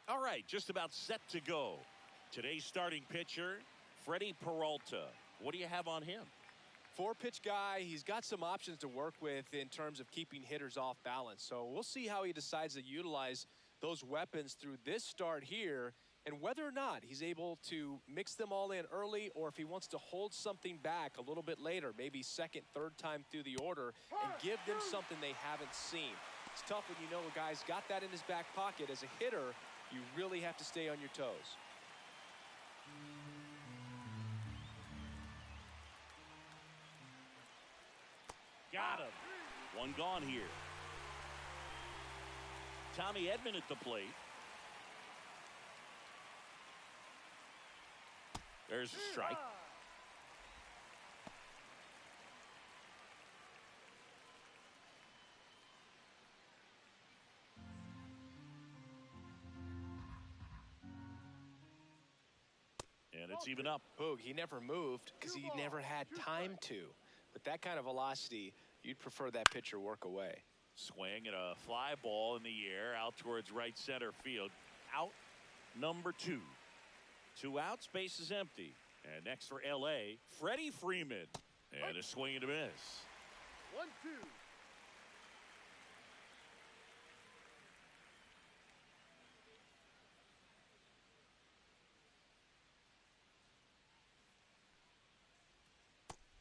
All right, just about set to go. Today's starting pitcher, Freddy Peralta. What do you have on him? 4-pitch guy. He's got some options to work with in terms of keeping hitters off balance. So we'll see how he decides to utilize those weapons through this start here, and whether or not he's able to mix them all in early, or if he wants to hold something back a little bit later, maybe second, third time through the order, and give them something they haven't seen. It's tough when you know a guy's got that in his back pocket. As a hitter, you really have to stay on your toes. Got him. One gone here. Tommy Edman at the plate. There's a strike. And it's even up. Boog, he never moved because he never had time to. With that kind of velocity, you'd prefer that pitcher work away. Swing and a fly ball in the air out towards right center field. Out number 2. 2 outs, base is empty. And next for LA, Freddie Freeman. And a swing and a miss. 1-2.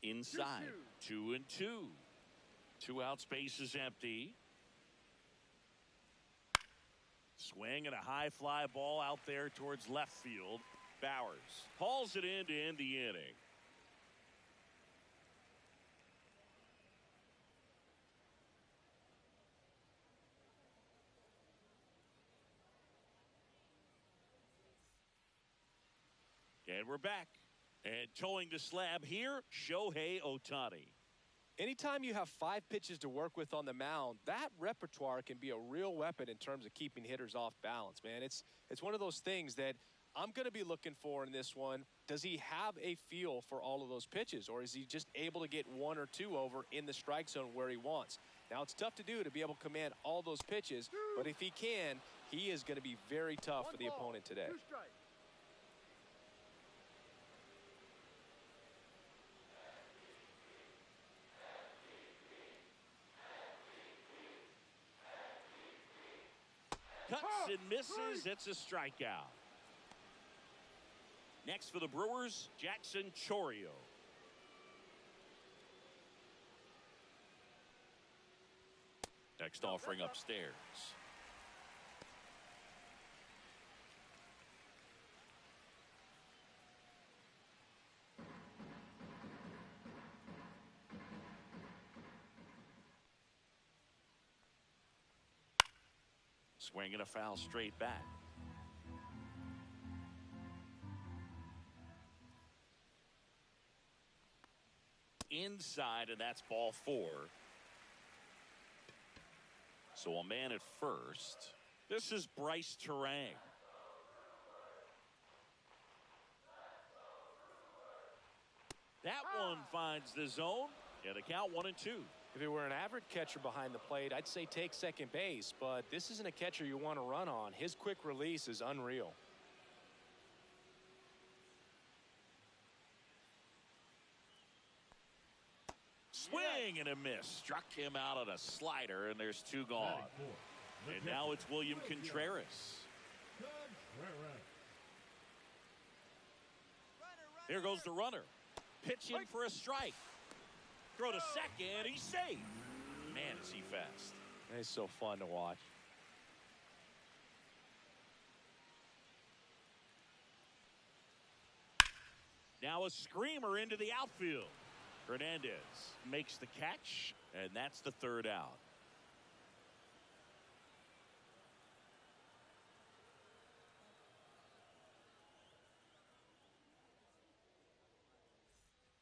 Inside, 2-2. 2 outs, base is empty. Swing and a high fly ball out there towards left field. Bowers hauls it in to end the inning. And we're back. And towing the slab here, Shohei Ohtani. Anytime you have 5 pitches to work with on the mound, that repertoire can be a real weapon in terms of keeping hitters off balance, man. It's one of those things that I'm going to be looking for in this one. Does he have a feel for all of those pitches, or is he just able to get 1 or 2 over in the strike zone where he wants? Now, it's tough to do to be able to command all those pitches, but if he can, he is going to be very tough for the opponent today. 2 strikes. Cuts and misses. It's a strikeout. Next for the Brewers, Jackson Chourio. Next offering upstairs. Swing and a foul straight back. Inside, and that's ball 4. So a man at first. This is Bryce Terang. That one finds the zone. And a count 1-2. If it were an average catcher behind the plate, I'd say take second base, but this isn't a catcher you want to run on. His quick release is unreal. Swing and a miss. Struck him out on a slider, and there's 2 gone. And now it's William Contreras. Here goes the runner. Pitch in for a strike. Throw to second. He's safe. Man, is he fast. It's so fun to watch. Now a screamer into the outfield. Hernandez makes the catch, and that's the 3rd out.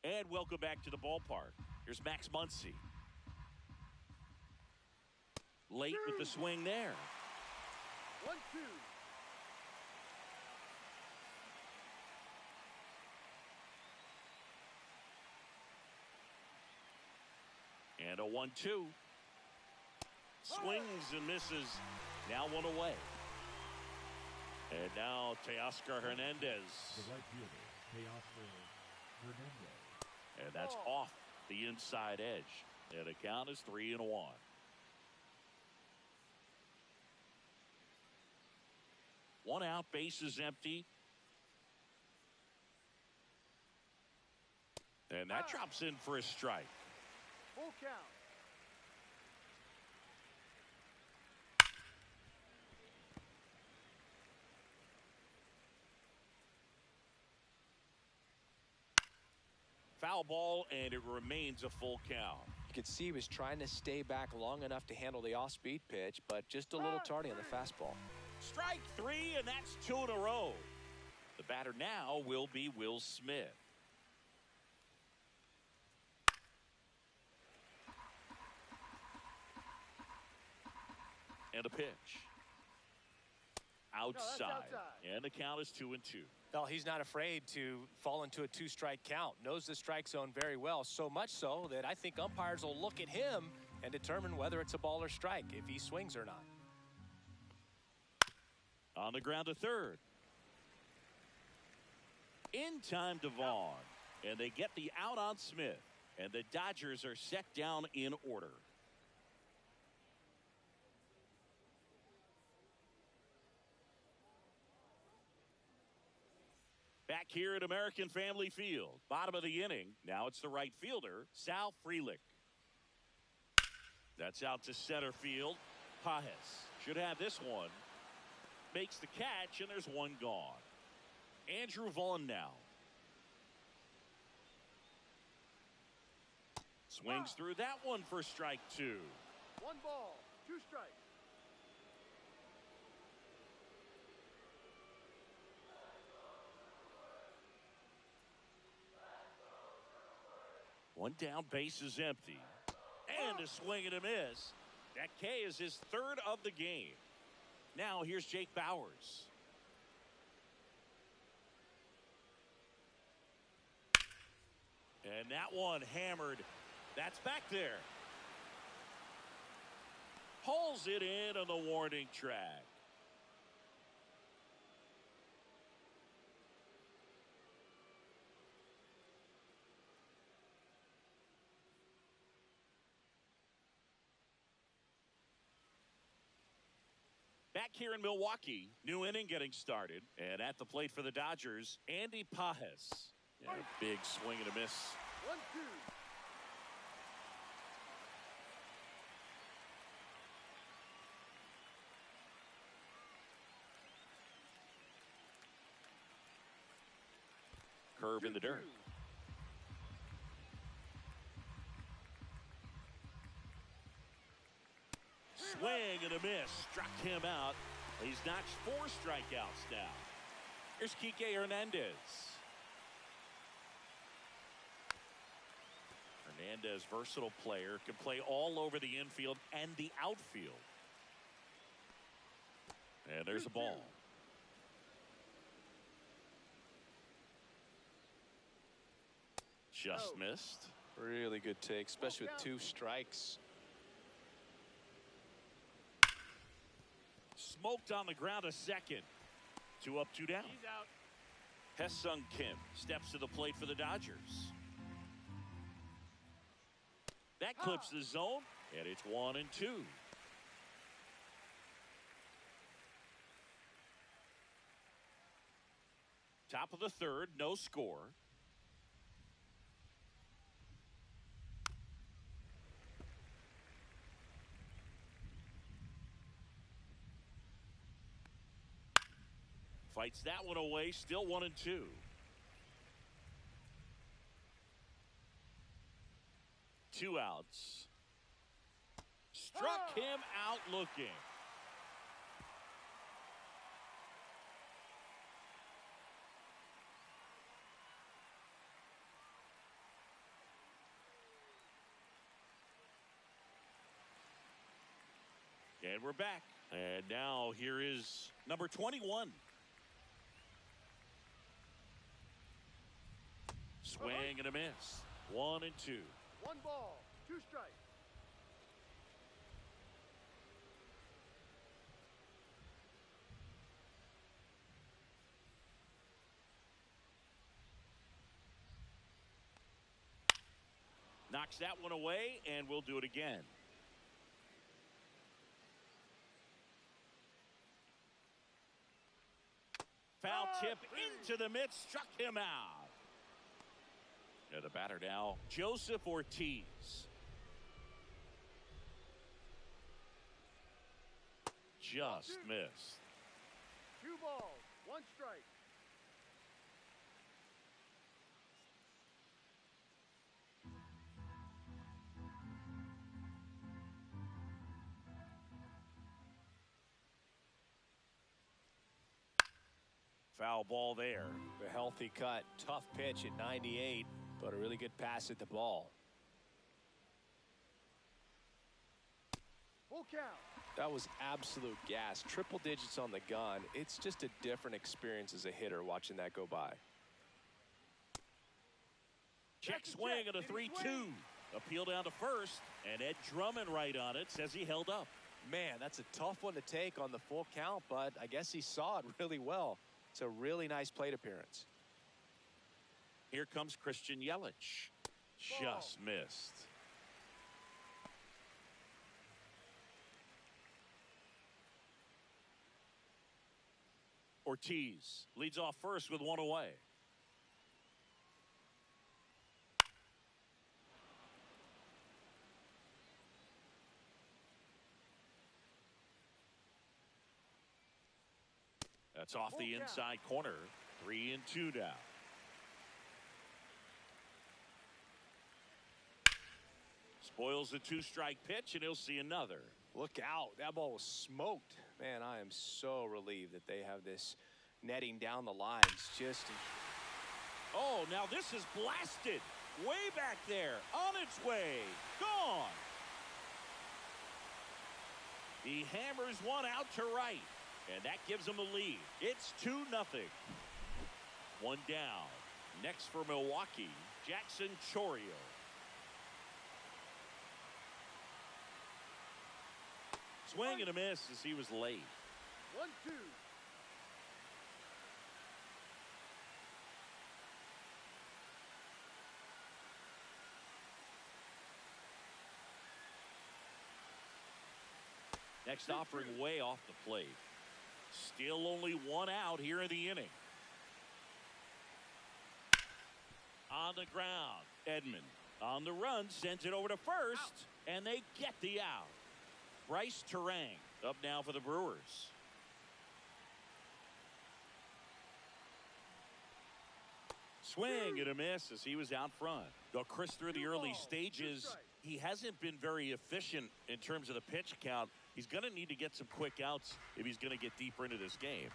And welcome back to the ballpark. Here's Max Muncy. Late with the swing there. 1-2. And a 1-2. Swings and misses. Now 1 away. And now Teoscar Hernandez. The right fielder, Teoscar Hernandez. And that's off the inside edge. And the count is 3-1. One out, bases empty. And that drops in for a strike. Full count. Foul ball, and it remains a full count. You could see he was trying to stay back long enough to handle the off-speed pitch, but just a little tardy on the fastball. Strike 3, and that's 2 in a row. The batter now will be Will Smith. And a pitch. Outside. And the count is 2-2. Well, he's not afraid to fall into a 2-strike count. Knows the strike zone very well, so much so that I think umpires will look at him and determine whether it's a ball or strike, if he swings or not. On the ground to third. In time to Vaughn. And they get the out on Smith. And the Dodgers are set down in order. Back here at American Family Field. Bottom of the inning. Now it's the right fielder, Sal Frelick. That's out to center field. Pajes should have this one. Makes the catch, and there's one gone. Andrew Vaughn now. Swings through that one for strike 2. 1 ball, 2 strikes. One down, base is empty. And a swing and a miss. That K is his 3rd of the game. Now here's Jake Bauers. And that one hammered. That's back there. Pulls it in on the warning track. Back here in Milwaukee, new inning getting started. And at the plate for the Dodgers, Andy Pajes. And a big swing and a miss. 1-2. Curve in the dirt. Swing and a miss. Struck him out. He's notched 4 strikeouts now. Here's Kike Hernandez. Hernandez, versatile player, can play all over the infield and the outfield. And there's a ball. Just missed. Really good take, especially with 2 strikes. Smoked on the ground a second. 2 up, 2 down. He's out. Hesung Kim steps to the plate for the Dodgers. That clips the zone, and it's 1-2. Top of the 3rd, no score. Fights that one away, still 1-2. Two outs. Struck him out looking. And we're back. And now here is number 21. Swing and a miss. 1-2. 1 ball, 2 strikes. Knocks that one away, and we'll do it again. Foul tip into the mitt, struck him out. And the batter now, Joseph Ortiz. Just missed. 2 balls, 1 strike. Foul ball there. A healthy cut, tough pitch at 98, but a really good pass at the ball. Full count. That was absolute gas. Triple digits on the gun. It's just a different experience as a hitter watching that go by. Check swing at a 3-2. Appeal down to first, and Ed Drummond right on it says he held up. Man, that's a tough one to take on the full count, but I guess he saw it really well. It's a really nice plate appearance. Here comes Christian Yelich. Just missed. Ortiz leads off first with 1 away. That's off the inside corner. 3-2 now. Spoils the 2-strike pitch, and he'll see another. Look out. That ball was smoked. Man, I am so relieved that they have this netting down the lines. Oh, now this is blasted. Way back there. On its way. Gone. He hammers one out to right. And that gives him a lead. It's 2-0. 1 down. Next for Milwaukee, Jackson Chourio. Swing and a miss as he was late. 1-2. Next offering way off the plate. Still only 1 out here in the inning. On the ground, Edman on the run, sends it over to first, and they get the out. Bryce Terang up now for the Brewers. Swing and a miss as he was out front. Though Chris, through the early stages, he hasn't been very efficient in terms of the pitch count. He's going to need to get some quick outs if he's going to get deeper into this game.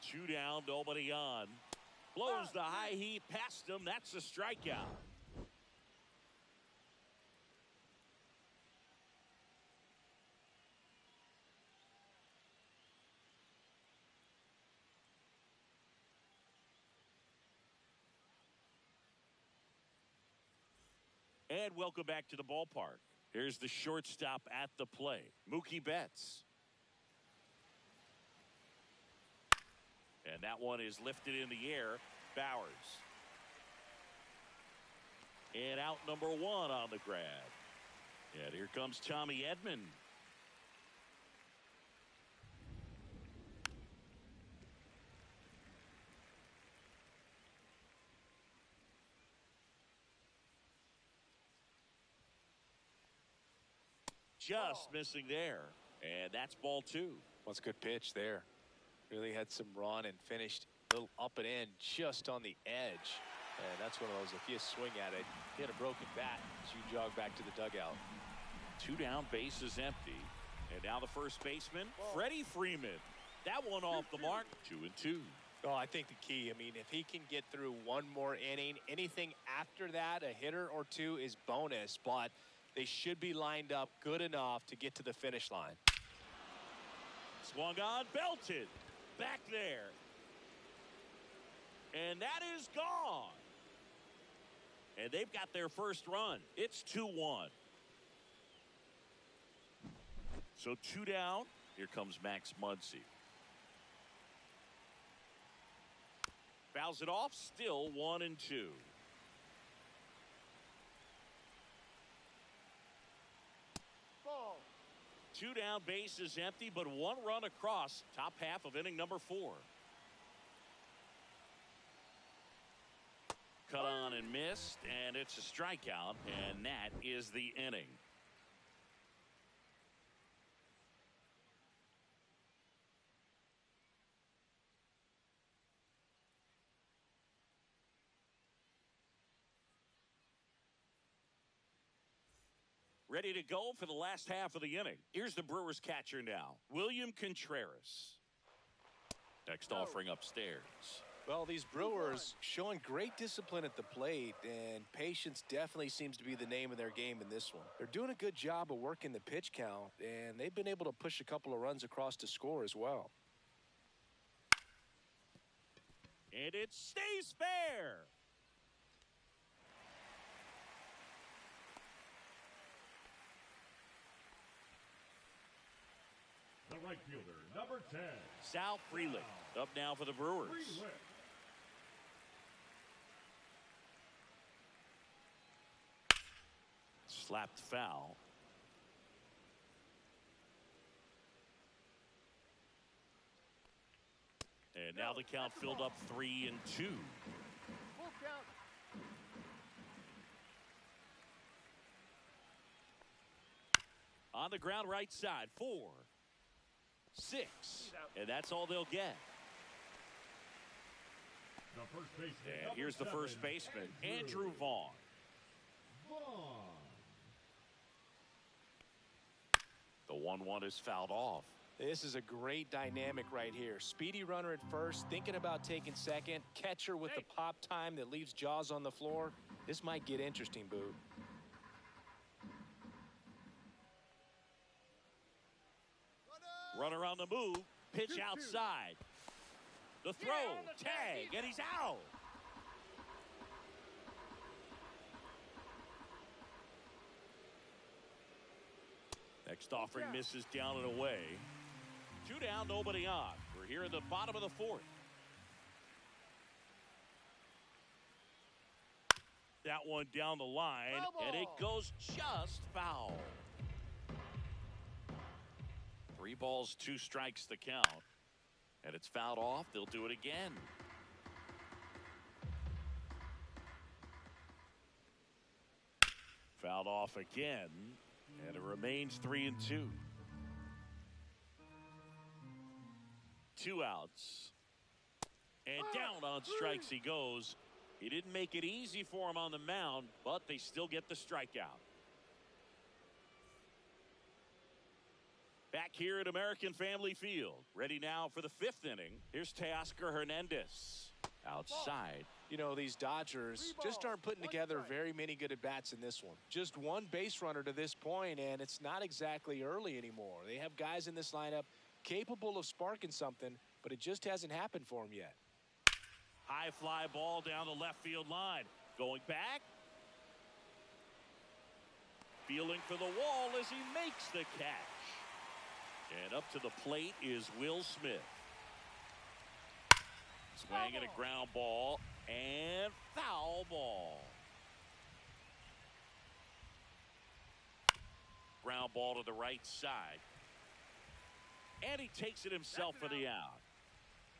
2 down, nobody on. Blows the high heat past him. That's a strikeout. And welcome back to the ballpark. Here's the shortstop at the plate, Mookie Betts. And that one is lifted in the air. Bowers. And out number 1 on the grab. And here comes Tommy Edman. Just missing there. And that's ball 2. What's a good pitch there. Really had some run and finished a little up and in just on the edge. And that's one of those, if you swing at it, hit a broken bat, you jog back to the dugout. 2 down, base is empty. And now the first baseman, Freddie Freeman. That one off the mark, 2-2. Oh, I think the key, I mean, if he can get through one more inning, anything after that, a hitter or 2 is bonus, but they should be lined up good enough to get to the finish line. Swung on, belted. Back there. And that is gone. And they've got their first run. It's 2-1. So 2 down. Here comes Max Muncy. Fouls it off. Still 1-2. Ball. 2 down, bases empty, but 1 run across. Top half of inning number 4. Cut on and missed, and it's a strikeout, and that is the inning. Ready to go for the last half of the inning. Here's the Brewers catcher now, William Contreras. Next offering upstairs. Well, these Brewers showing great discipline at the plate, and patience definitely seems to be the name of their game in this one. They're doing a good job of working the pitch count, and they've been able to push a couple of runs across to score as well. And it stays fair. The right fielder, number 10. Sal Frelick up now for the Brewers. Frelick. Slapped foul. And now the count filled up 3-2. Full count. On the ground right side, 4, 6, and that's all they'll get. The first baseman, And number here's the 7, first baseman, Andrew Vaughn. The 1-1 is fouled off. This is a great dynamic right here. Speedy runner at first, thinking about taking second. Catcher with the pop time that leaves Jaws on the floor. This might get interesting, Boo. Runner on the move, pitch outside. The throw, tag, and he's out. Next offering misses down and away. 2 down, nobody on. We're here in the bottom of the 4th. That one down the line, and it goes just foul. 3 balls, 2 strikes the count. And it's fouled off. They'll do it again. Fouled off again. And it remains 3-2. 2 outs. And down on strikes he goes. He didn't make it easy for him on the mound, but they still get the strikeout. Back here at American Family Field. Ready now for the 5th inning. Here's Teoscar Hernandez. Outside. You know, these Dodgers just aren't putting together very many good at-bats in this one. Just 1 base runner to this point, and it's not exactly early anymore. They have guys in this lineup capable of sparking something, but it just hasn't happened for them yet. High fly ball down the left field line. Going back. Feeling for the wall as he makes the catch. And up to the plate is Will Smith. Swinging a ground ball and foul ball. Ground ball to the right side. And he takes it himself for the out.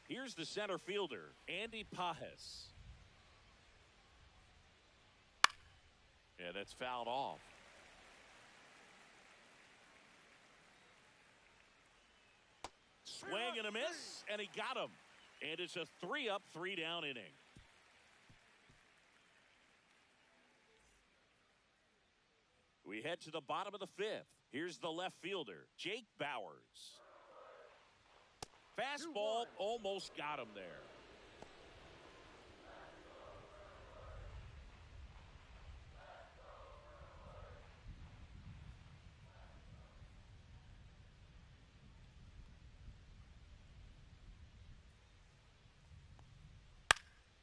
Here's the center fielder, Andy Pajes. Yeah, that's fouled off. Swing and a miss, and he got him. And it's a 3-up, 3-down inning. We head to the bottom of the 5th. Here's the left fielder, Jake Bauers. Fastball almost got him there.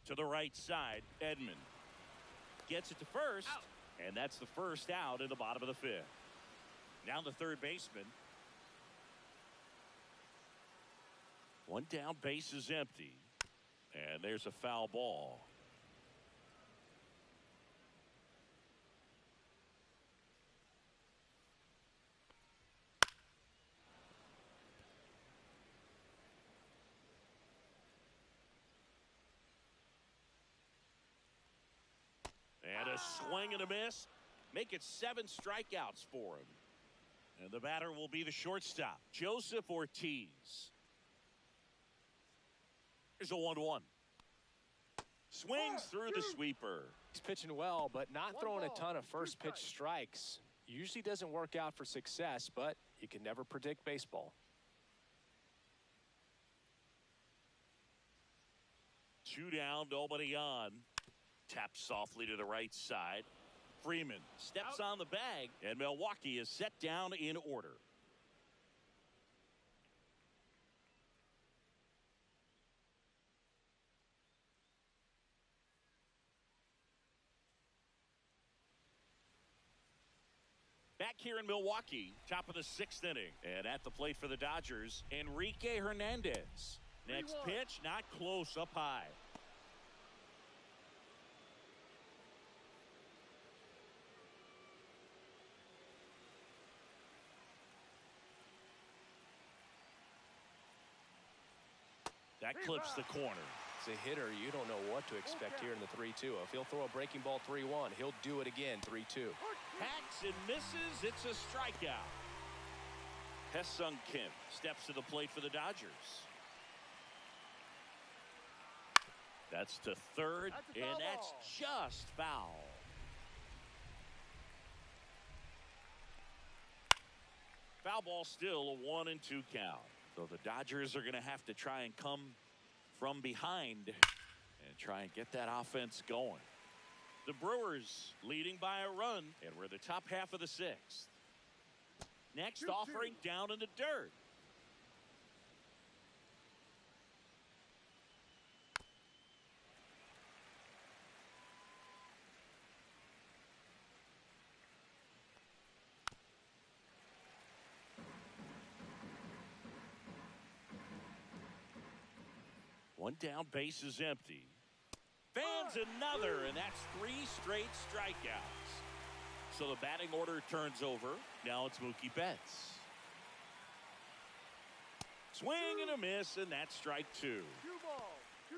To the right side, Edman gets it to first, and that's the first out in the bottom of the 5th. Now the third baseman. 1 down, base is empty. And there's a foul ball. And a swing and a miss. Make it 7 strikeouts for him. And the batter will be the shortstop, Joseph Ortiz. Here's a 1-1. Swings through the sweeper. He's pitching well, but not throwing a ton of first pitch strikes. Usually doesn't work out for success, but you can never predict baseball. 2 down, nobody on. Taps softly to the right side. Freeman steps on the bag, and Milwaukee is set down in order. Back here in Milwaukee, top of the 6th inning. And at the plate for the Dodgers, Enrique Hernandez. Next pitch, not close, up high. That clips the corner. As a hitter, you don't know what to expect here in the 3-2. If he'll throw a breaking ball 3-1, he'll do it again 3-2. Hacks and misses. It's a strikeout. Hesung Kim steps to the plate for the Dodgers. That's to third, and that's just foul. Foul ball, still a 1-2 count. So the Dodgers are going to have to try and come from behind and try and get that offense going. The Brewers leading by a run, and we're the top half of the 6th. Next offering down in the dirt. One down, base is empty. Fans another, and that's 3 straight strikeouts. So the batting order turns over. Now it's Mookie Betts. Swing and a miss, and that's strike 2. 2 balls, 2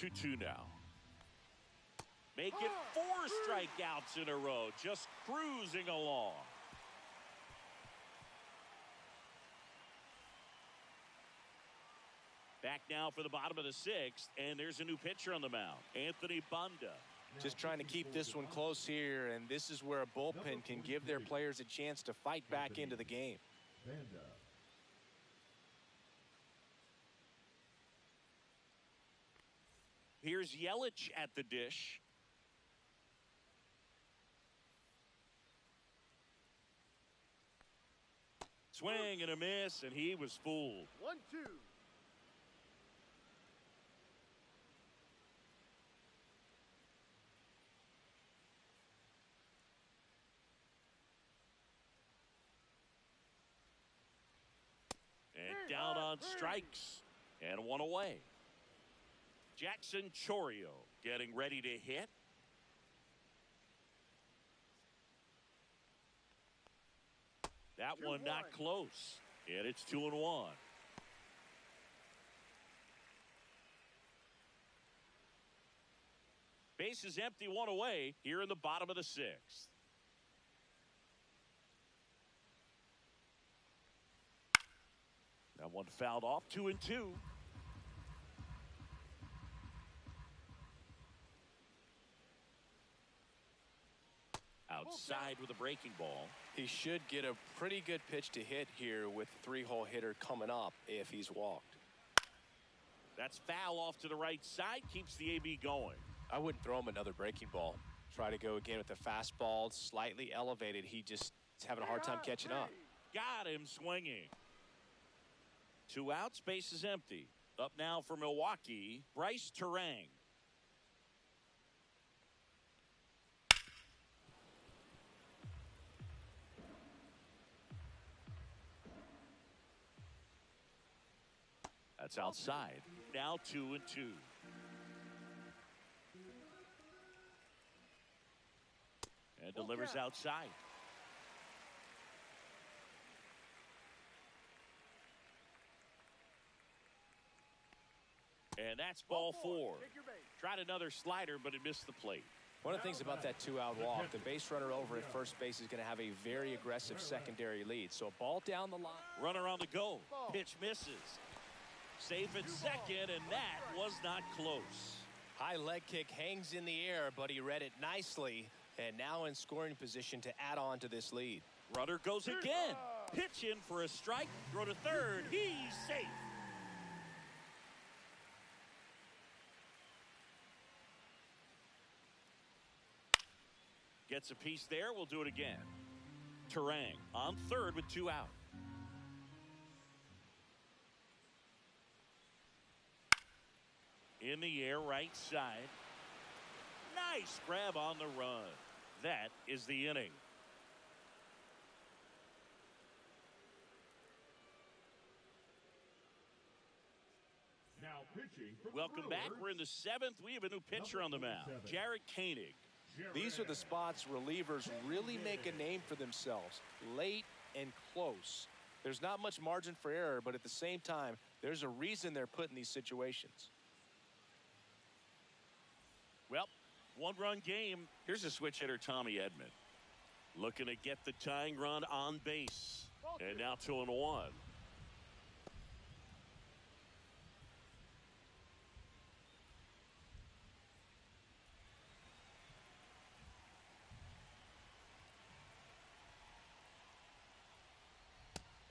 strikes. 2-2 now. Make it 4 strikeouts in a row. Just cruising along. Back now for the bottom of the 6th, and there's a new pitcher on the mound, Anthony Banda. Just trying to keep this one close here, and this is where a bullpen can give their players a chance to fight back into the game. Here's Yelich at the dish. Swing and a miss, and he was fooled. 1-2. And down on strikes, and 1 away. Jackson Chourio getting ready to hit. That one not close, and it's 2-1. Base is empty, 1 away here in the bottom of the 6th. That one fouled off, 2-2. Outside with a breaking ball. He should get a pretty good pitch to hit here with the 3-hole hitter coming up if he's walked. That's foul off to the right side, keeps the AB going. I wouldn't throw him another breaking ball. Try to go again with the fastball, slightly elevated. He just is having a hard time catching up. Got him swinging. 2 outs, base is empty. Up now for Milwaukee, Bryce Terang. That's outside. Now 2-2. And delivers outside. And that's ball 4. Tried another slider, but it missed the plate. One of the things about that 2-out walk, the base runner over at first base is going to have a very aggressive secondary lead. So a ball down the line. Runner on the go. Pitch misses. Safe at second, and that was not close. High leg kick hangs in the air, but he read it nicely. And now in scoring position to add on to this lead. Runner goes again. Pitch in for a strike. Throw to third. He's safe. Gets a piece there. We'll do it again. Terang on third with 2 out. In the air, right side. Nice grab on the run. That is the inning. Now pitching for the Welcome back. Brewers, We're in the 7th. We have a new pitcher on the mound. Jared Koenig. These are the spots relievers really make a name for themselves. Late and close. There's not much margin for error, but at the same time, there's a reason they're put in these situations. Well, 1-run game. Here's a switch hitter, Tommy Edman. Looking to get the tying run on base. And now 2-1.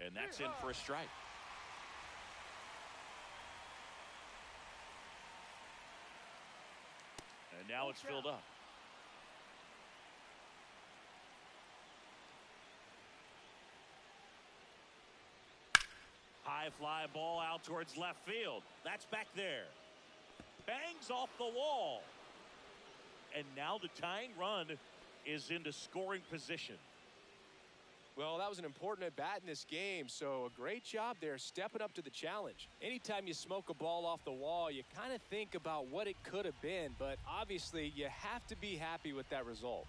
And that's in for a strike. And now it's filled up. High fly ball out towards left field. That's back there. Bangs off the wall. And now the tying run is into scoring position. Well, that was an important at-bat in this game, so a great job there stepping up to the challenge. Anytime you smoke a ball off the wall, you kind of think about what it could have been, but obviously you have to be happy with that result.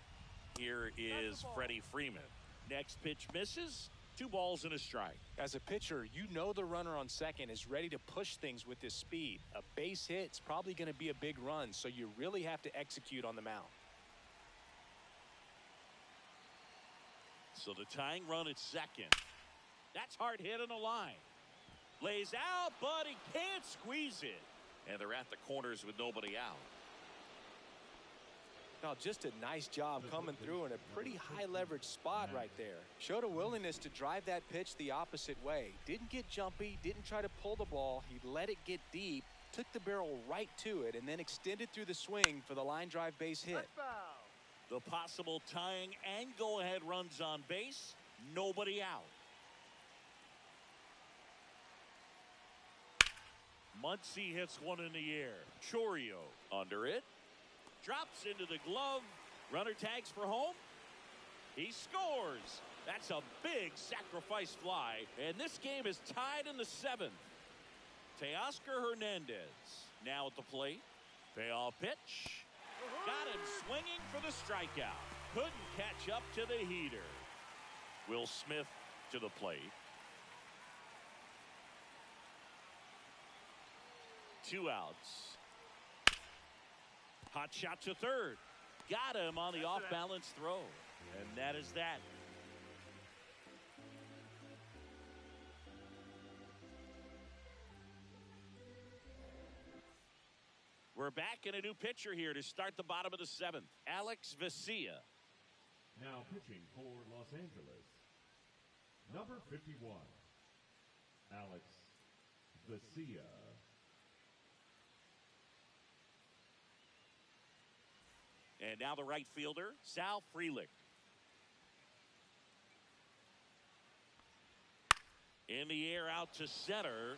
Here is Freddie Freeman. Next pitch misses. 2 balls and a strike. As a pitcher, you know the runner on second is ready to push things with his speed. A base hit's probably going to be a big run, so you really have to execute on the mound. So the tying run at second. That's hard hit on the line. Lays out, but he can't squeeze it. And they're at the corners with nobody out. Now, just a nice job coming through in a pretty high leverage spot right there. Showed a willingness to drive that pitch the opposite way. Didn't get jumpy, didn't try to pull the ball. He let it get deep, took the barrel right to it, and then extended through the swing for the line drive base hit. The possible tying and go-ahead runs on base. Nobody out. Muncy hits one in the air. Chorio under it. Drops into the glove. Runner tags for home. He scores. That's a big sacrifice fly. And this game is tied in the 7th. Teoscar Hernandez now at the plate. Payoff pitch. Got him swinging for the strikeout. Couldn't catch up to the heater. Will Smith to the plate. 2 outs. Hot shot to third. Got him on the off-balance throw. And that is that. We're back in a new pitcher here to start the bottom of the 7th. Alex Vesia. now pitching for Los Angeles, number 51, Alex Vesia. And now the right fielder, Sal Frelick. In the air out to center.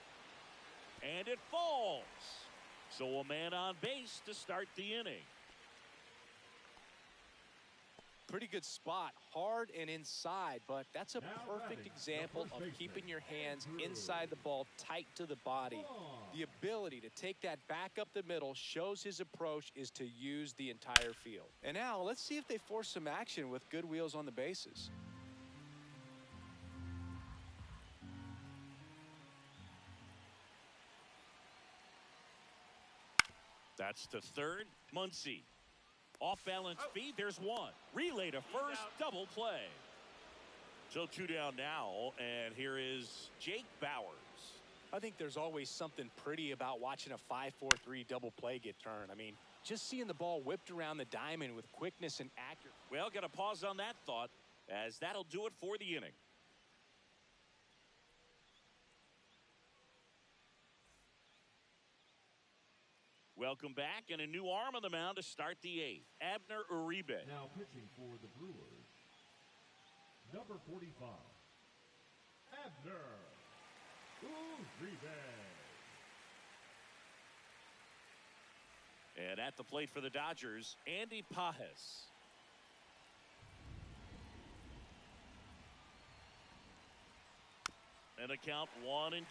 And it falls. So a man on base to start the inning. Pretty good spot, hard and inside, but that's a perfect example of keeping your hands inside the ball, tight to the body. The ability to take that back up the middle shows his approach is to use the entire field. And now let's see if they force some action with good wheels on the bases. That's to third. Muncy. Off-balance feed. There's one. Relay to first. Double play. So 2 down now. And here is Jake Bauers. I think there's always something pretty about watching a 5-4-3 double play get turned. I mean, just seeing the ball whipped around the diamond with quickness and accuracy. Well, got to pause on that thought, as that'll do it for the inning. Welcome back, and a new arm on the mound to start the 8th. Abner Uribe. Now pitching for the Brewers, number 45, Abner Uribe. And at the plate for the Dodgers, Andy Pajes. And a count 1-2.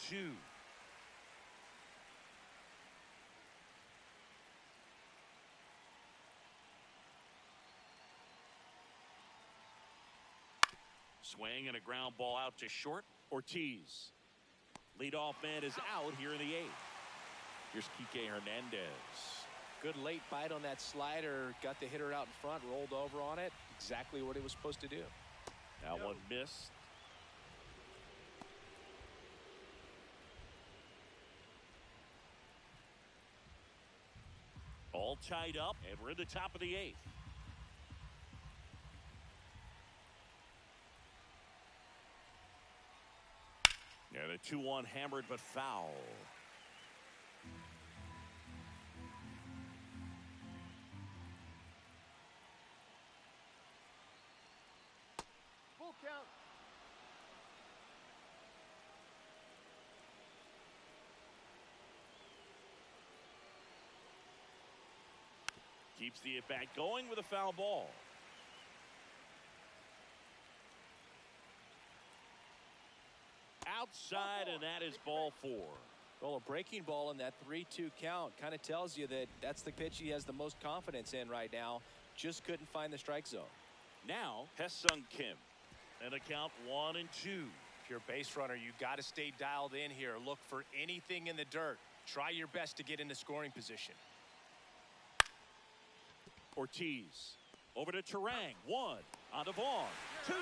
Swing and a ground ball out to short. Ortiz. Leadoff man is out here in the 8th. Here's Kike Hernandez. Good late bite on that slider. Got the hitter out in front, rolled over on it. Exactly what it was supposed to do. That one missed. All tied up, and we're in the top of the 8th. And a 2-1 hammered but foul. Full count. Keeps the at-bat going with a foul ball. Outside, and that is ball 4. Well, a breaking ball in that 3-2 count kind of tells you that that's the pitch he has the most confidence in right now. Just couldn't find the strike zone. Now, Hesung Kim. And a count 1-2. If you're a base runner, you got to stay dialed in here. Look for anything in the dirt. Try your best to get into scoring position. Ortiz. Over to Terang. 1. On to Vaughn. 2.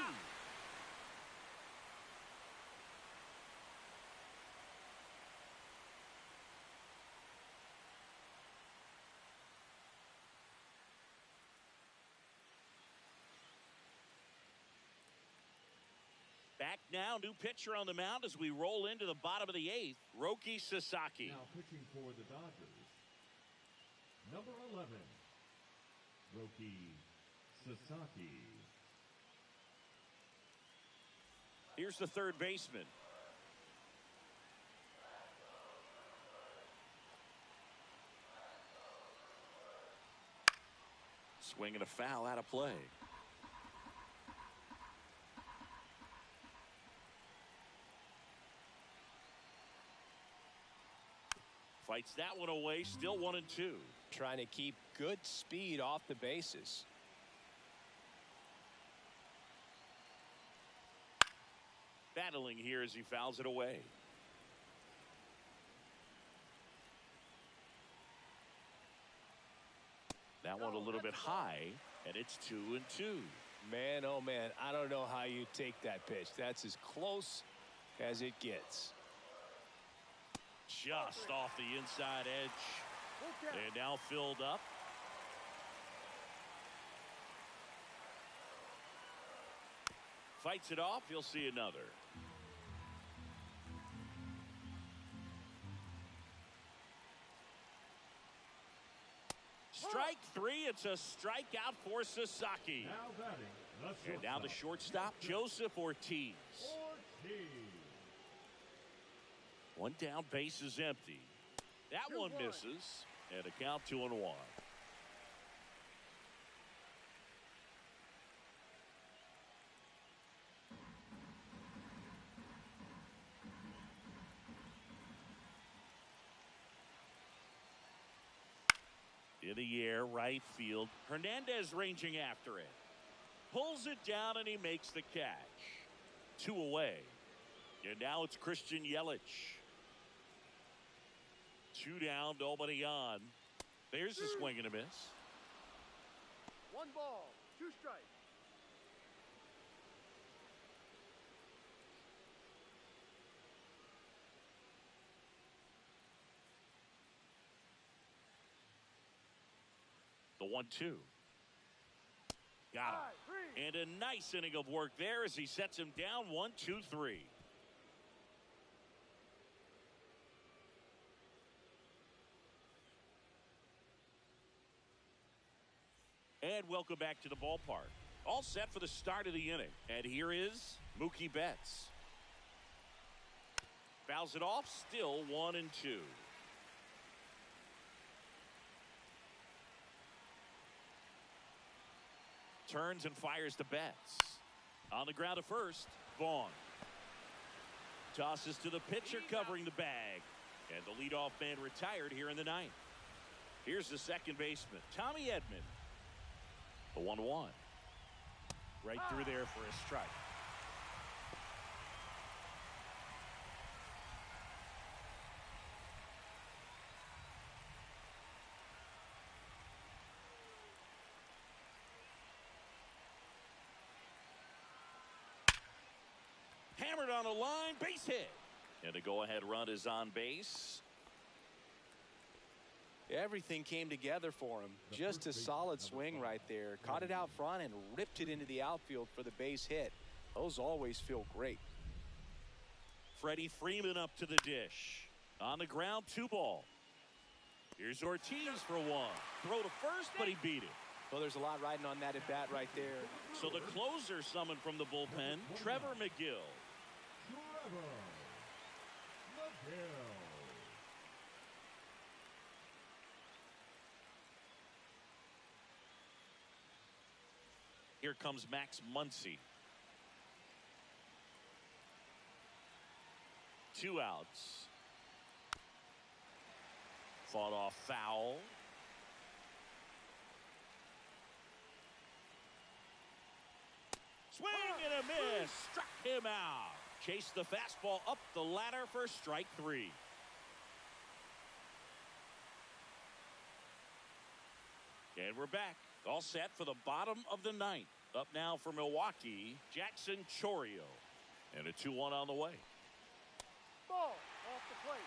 Back now, new pitcher on the mound as we roll into the bottom of the 8th. Roki Sasaki. Now pitching for the Dodgers, number 11, Roki Sasaki. Here's the third baseman. Swing and a foul out of play. Fights that one away, still 1-2. Trying to keep good speed off the bases. Battling here as he fouls it away. That one a little bit high, and it's 2-2. Man, oh man, I don't know how you take that pitch. That's as close as it gets. Just off the inside edge. And now filled up. Fights it off. You'll see another. Strike 3. It's a strikeout for Sasaki. Now batting, the And now the shortstop, Joseph Ortiz. One down, base is empty. That one misses, and a count 2-1. In the air, right field. Hernandez ranging after it. Pulls it down and he makes the catch. 2 away. And now it's Christian Yelich. 2 down, nobody on. There's a swing and a miss. 1 ball, 2 strikes. The 1-2. Got him. And a nice inning of work there as he sets him down 1-2-3. And welcome back to the ballpark. All set for the start of the inning. And here is Mookie Betts. Fouls it off, still 1-2. Turns and fires to Betts. On the ground to first, Vaughn. Tosses to the pitcher covering the bag. And the leadoff man retired here in the ninth. Here's the second baseman, Tommy Edman. The 1-1. Right through there for a strike. Hammered on a line, base hit. And the go-ahead run is on base. Everything came together for him. Just a solid swing right there. Caught it out front and ripped it into the outfield for the base hit. Those always feel great. Freddie Freeman up to the dish. On the ground, 2 ball. Here's Ortiz for 1. Throw to first, but he beat it. Well, there's a lot riding on that at bat right there. So the closer summoned from the bullpen, Trevor McGill. Trevor McGill. Here comes Max Muncy. 2 outs. Fought off foul. Swing and a miss. Struck him out. Chased the fastball up the ladder for strike 3. And we're back. All set for the bottom of the ninth. Up now for Milwaukee, Jackson Chourio. And a 2-1 on the way. Ball off the plate.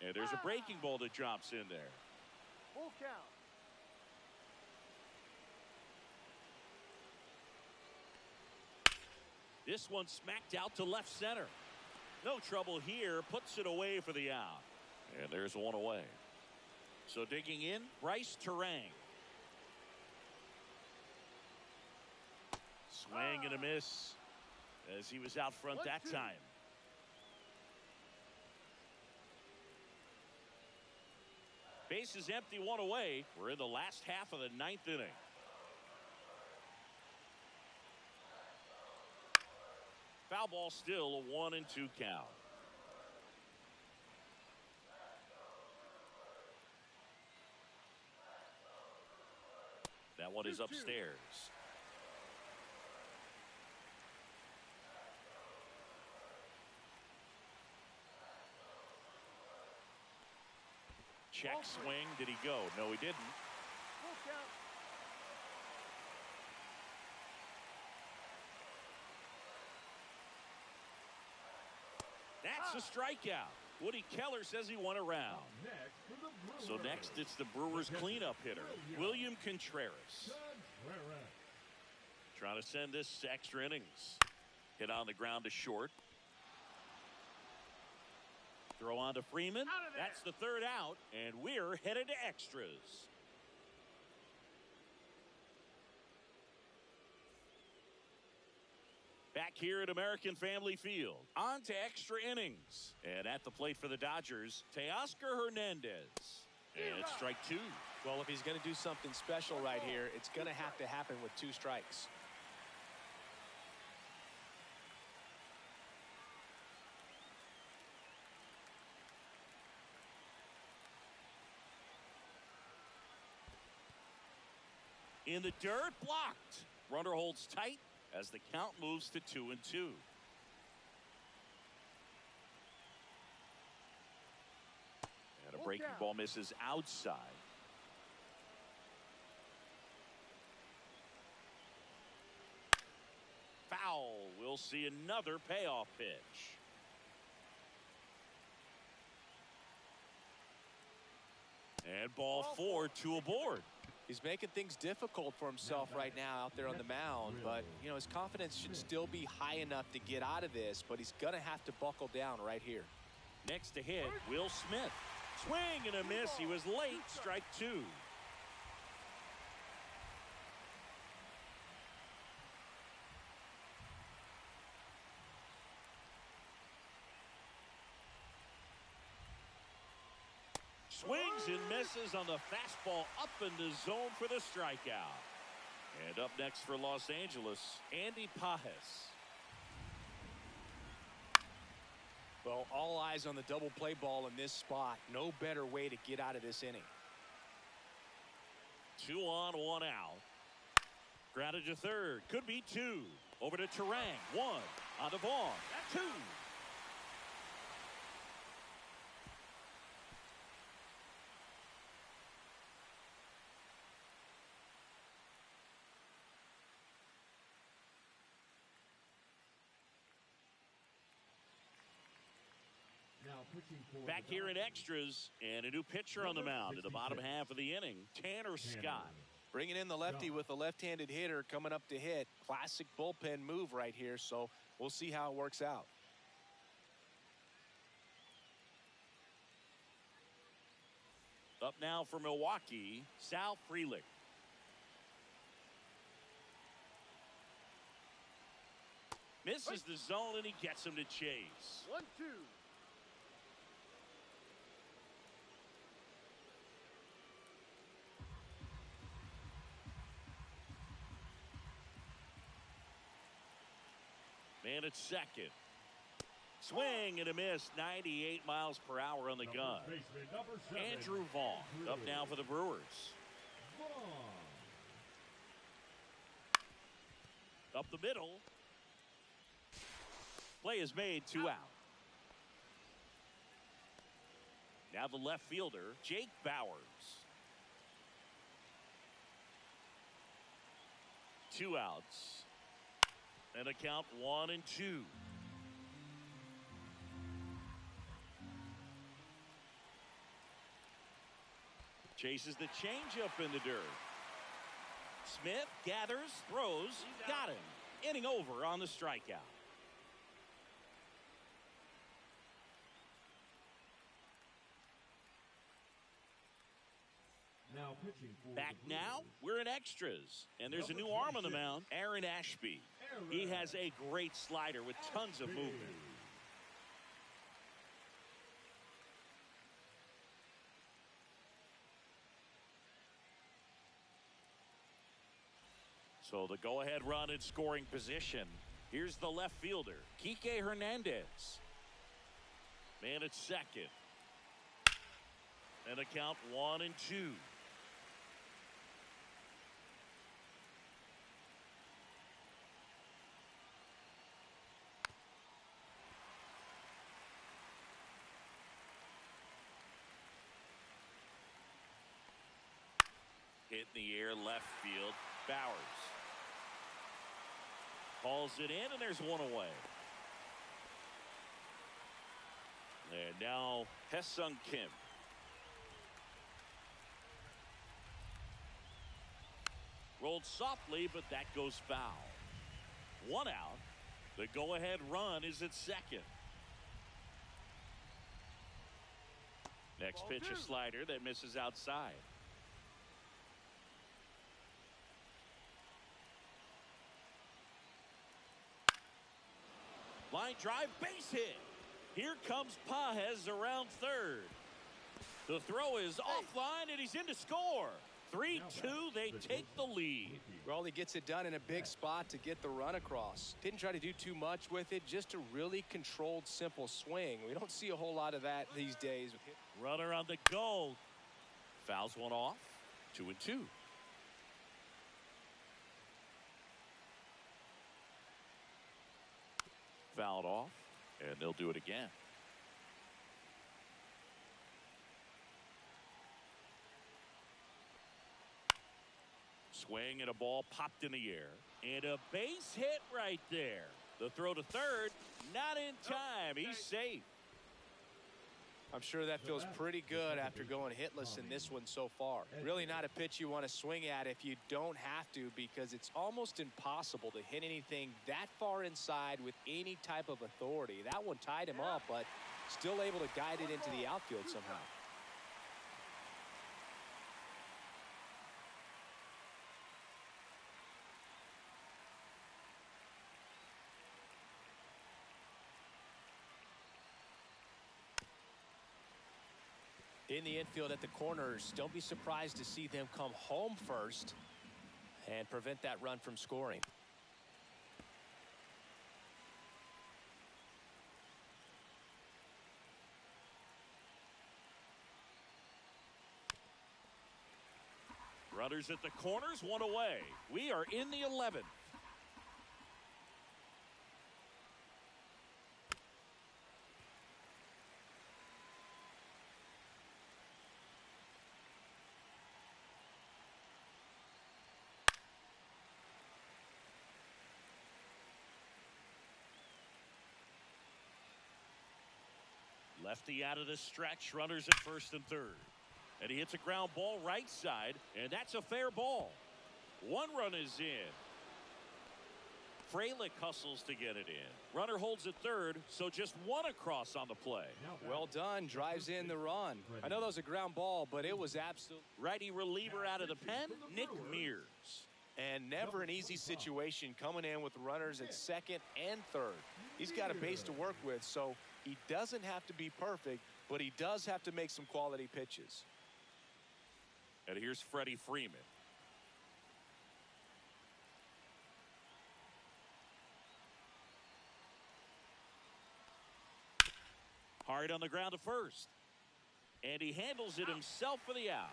And there's a breaking ball that drops in there. Full count. This one smacked out to left center. No trouble here. Puts it away for the out. And there's 1 away. So digging in, Bryce Terang. Swing and a miss as he was out front that time. Base is empty, 1 away. We're in the last half of the ninth inning. Foul ball, still a 1-2 count. That one is upstairs. Check swing. Did he go? No, he didn't. Full count. That's a strikeout. Woody Keller says he won a round. So next it's the Brewers cleanup hitter, William Contreras. Trying to send this to extra innings. Hit on the ground to short. Throw on to Freeman. That's the 3rd out, and we're headed to extras. Back here at American Family Field. On to extra innings. And at the plate for the Dodgers, Teoscar Hernandez. And it's strike two. Well, if he's going to do something special right here, it's going to have to happen with 2 strikes. In the dirt, blocked. Runner holds tight as the count moves to 2-2. And a breaking ball misses outside. Foul. We'll see another payoff pitch. And ball 4, 2 aboard. He's making things difficult for himself right now out there on the mound, but you know, his confidence should still be high enough to get out of this, but he's gonna have to buckle down right here. Next to hit, Will Smith. Swing and a miss. He was late. Strike 2. Swings and misses on the fastball up in the zone for the strikeout. And up next for Los Angeles, Andy Pages. Well, all eyes on the double play ball in this spot. No better way to get out of this inning. 2 on, 1 out. Grounded to third. Could be 2. Over to Terang. 1 on to Vaughn. 2. Back here in extras, and a new pitcher on the mound in the bottom half of the inning, Tanner Scott. Bringing in the lefty with a left-handed hitter coming up to hit. Classic bullpen move right here, so we'll see how it works out. Up now for Milwaukee, Sal Frelick. Misses the zone, and he gets him to chase. 1-2. Man at second. Swing and a miss. 98 miles per hour on the gun. Andrew Vaughn up now for the Brewers. Up the middle. Play is made. 2 out. Now the left fielder, Jake Bauers. 2 outs. And a count 1-2. Chases the changeup in the dirt. Smith gathers, throws, got him. Inning over on the strikeout. Back now, we're in extras, and there's a new arm on the mound, Aaron Ashby. He has a great slider with tons of movement. So the go-ahead run in scoring position. Here's the left fielder, Kike Hernandez. Man at second. And a count 1-2. Hit in the air, left field. Bauers hauls it in, and there's one away. And now Hesung Kim. Rolled softly, but that goes foul. 1 out. The go-ahead run is at second. Next pitch, a slider that misses outside. Line drive, base hit. Here comes Pages around third. The throw is offline, and he's in to score. 3-2, they take the lead. Well, he gets it done in a big spot to get the run across. Didn't try to do too much with it, just a really controlled, simple swing. We don't see a whole lot of that these days. Runner on the go. Fouls one off. 2-2. Fouled off, and they'll do it again. Swing and a ball popped in the air. And a base hit right there. The throw to third, not in time. He's safe. I'm sure that feels pretty good after going hitless in this one so far. Really not a pitch you want to swing at if you don't have to, because it's almost impossible to hit anything that far inside with any type of authority. That one tied him up, but still able to guide it into the outfield somehow. In the infield at the corners, don't be surprised to see them come home first and prevent that run from scoring. Runners at the corners, one away. We are in the 11th. Lefty out of the stretch, runners at first and third. And he hits a ground ball right side, and that's a fair ball. One run is in. Frelick hustles to get it in. Runner holds at third, so just one across on the play. Well done, drives in the run. I know that was a ground ball, but it was absolute. Righty reliever out of the pen, Nick Mears. And never an easy situation coming in with runners at second and third. He's got a base to work with, so he doesn't have to be perfect, but he does have to make some quality pitches. And here's Freddie Freeman. Hard on the ground to first. And he handles it himself for the out.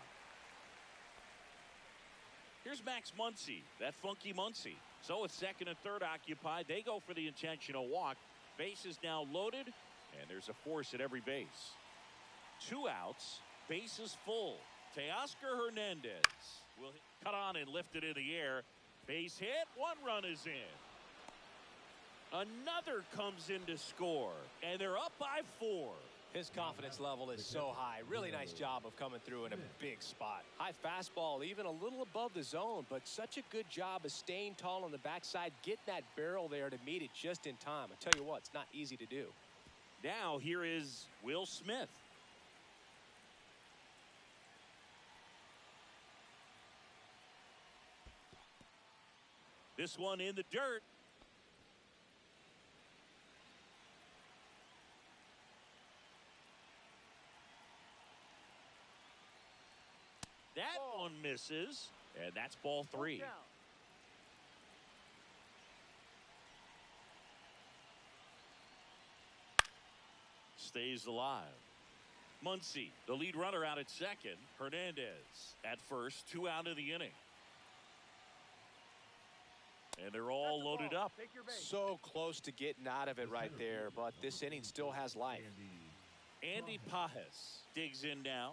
Here's Max Muncy, that funky Muncy. So with second and third occupied, they go for the intentional walk. Base is now loaded, and there's a force at every base. 2 outs, base is full. Teoscar Hernandez will cut on and lift it in the air. Base hit, 1 run is in. Another comes in to score, and they're up by 4. His confidence level is so high. Really nice job of coming through in a big spot. High fastball, even a little above the zone, but such a good job of staying tall on the backside, getting that barrel there to meet it just in time. I tell you what, it's not easy to do. Now here is Will Smith. This one in the dirt. That one misses, and that's ball 3. Stays alive. Muncy, the lead runner, out at second. Hernandez at first, 2 out of the inning. And they're all loaded up. So close to getting out of it right there, but this inning still has life. Andy Pajes digs in now.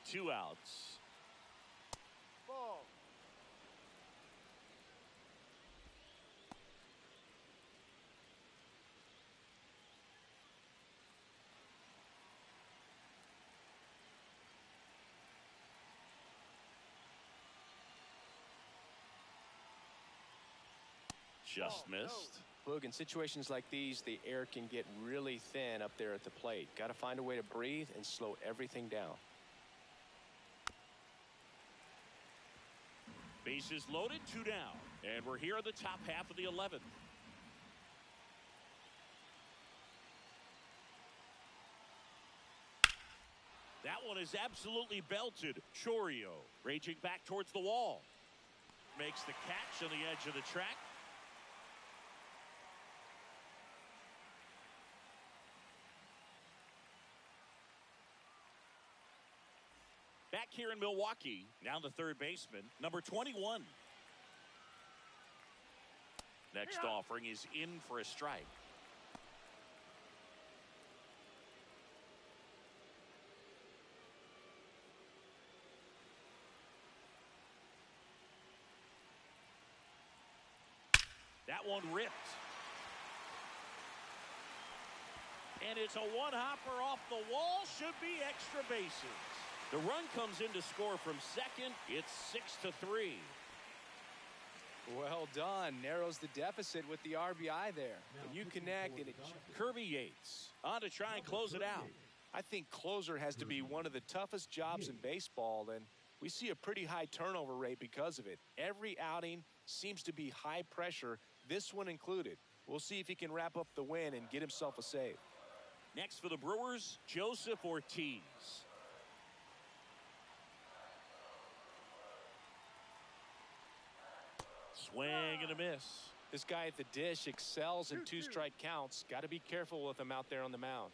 2 outs. Ball. Just missed. Look, in situations like these, the air can get really thin up there at the plate. Got to find a way to breathe and slow everything down. Bases loaded, 2 down. And we're here in the top half of the 11th. That one is absolutely belted. Chourio raging back towards the wall. Makes the catch on the edge of the track. Back here in Milwaukee, now the third baseman, number 21. Next offering is in for a strike. That one ripped. And it's a one-hopper off the wall. Should be extra bases. The run comes in to score from second. It's 6-3. Well done. Narrows the deficit with the RBI there. When you connect and Kirby Yates on to try and close it out. I think closer has to be one of the toughest jobs in baseball, and we see a pretty high turnover rate because of it. Every outing seems to be high pressure, this one included. We'll see if he can wrap up the win and get himself a save. Next for the Brewers, Joseph Ortiz. Swing and a miss. This guy at the dish excels in two-strike counts. Got to be careful with him out there on the mound.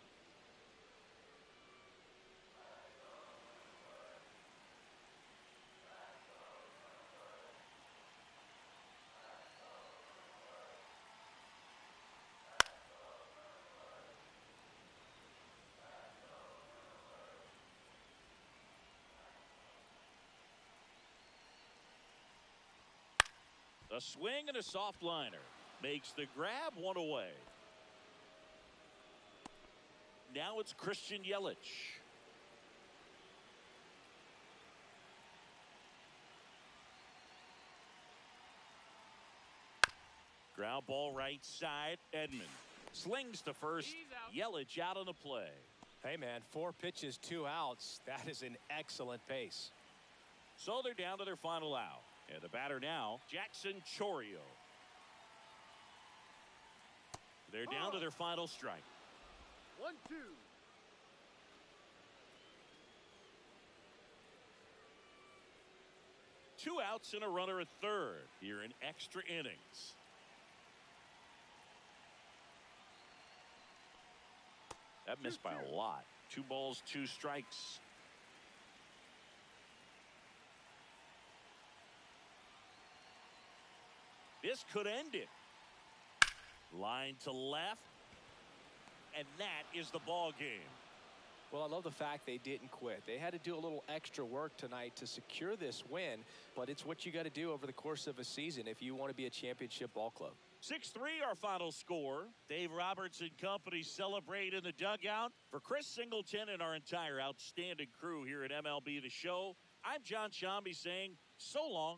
A swing and a soft liner. Makes the grab, one away. Now it's Christian Yelich. Ground ball right side. Edman slings to first. Yelich out on the play. Hey, man, 4 pitches, 2 outs. That is an excellent pace. So they're down to their final out. And the batter now, Jackson Chourio. They're down to their final strike. 1-2. Two outs and a runner at third here in extra innings. That missed by a lot. 2 balls, 2 strikes. This could end it. Line to left. And that is the ball game. Well, I love the fact they didn't quit. They had to do a little extra work tonight to secure this win, but it's what you got to do over the course of a season if you want to be a championship ball club. 6-3 our final score. Dave Roberts and company celebrate in the dugout. For Chris Singleton and our entire outstanding crew here at MLB The Show, I'm John Shambi saying so long.